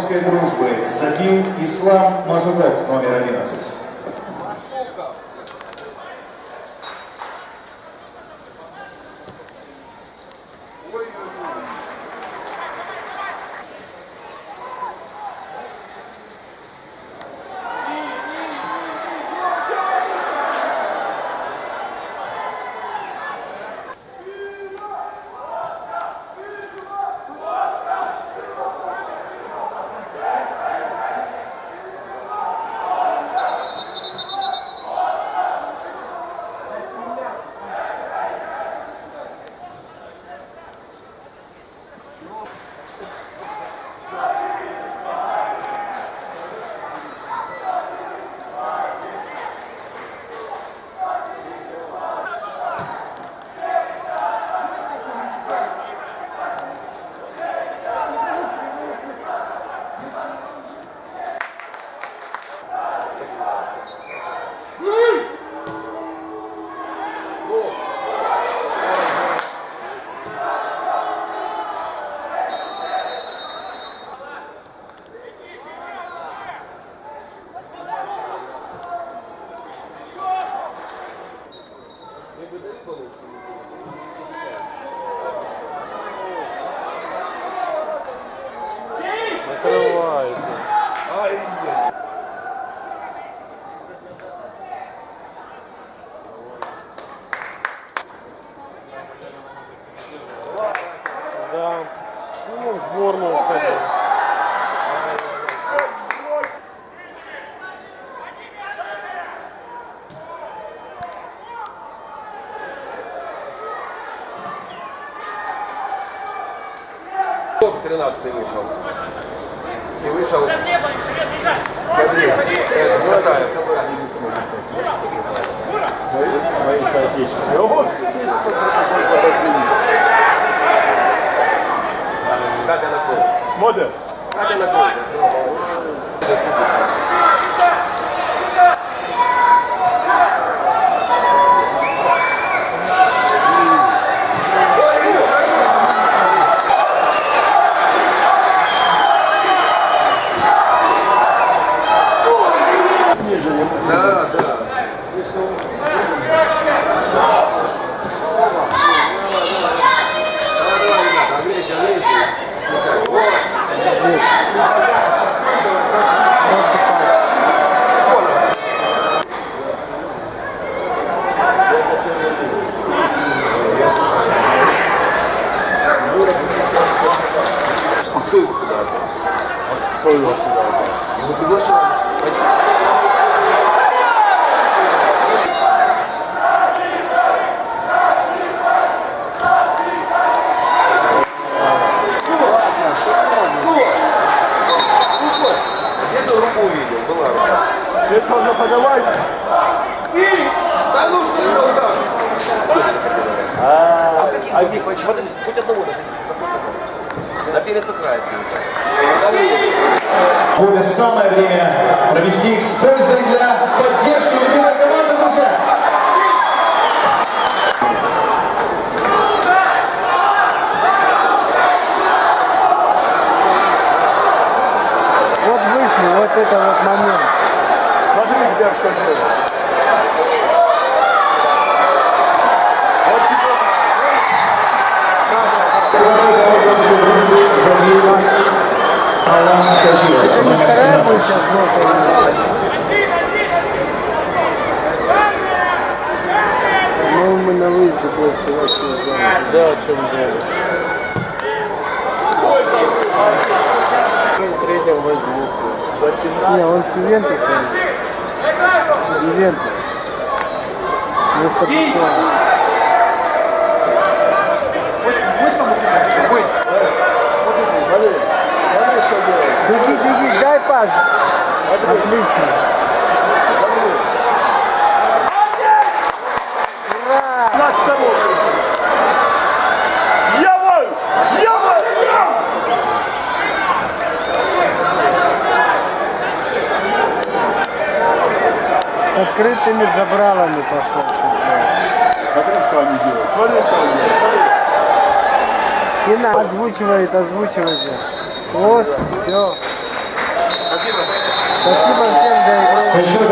воинской дружбы Сагил Ислам Мажуров, номер 11. Накрывает. Да. Ну, в сборную входил. Кто 13-й вышел? И вышел... Татарев. Мои соотечественники. Вот здесь Катя на кровь. Модер. Катя на кровь. Да, да. Кто его сюда? Кто его сюда? Его приглашали. Где-то руку увидел, была рука. Это можно подавать. Да ну все равно там. А в каких? Почему? Хоть одного на пересокрации. Более самое время провести их с пользой для поддержки любимой команды, друзья. Вот вышли, вот это вот момент. Смотри, ребят, что делает. Вот теперь. Сагил Алан Хажиров, номер 17. Ну, мы на выезде больше вообще взяли. Да, о чем дело. Третьего возьму. Не, он с Ювентусом. Ювентус. Вместо Пакуана. Беги, беги, дай пас. Отлично. Ура! 15-го. Яволь! Яволь! С открытыми забралами пошел. Смотри, что они делают. Смотри, что они делают. Смотри. И на озвучивает. Вот, все. Спасибо всем за игру. Со счетом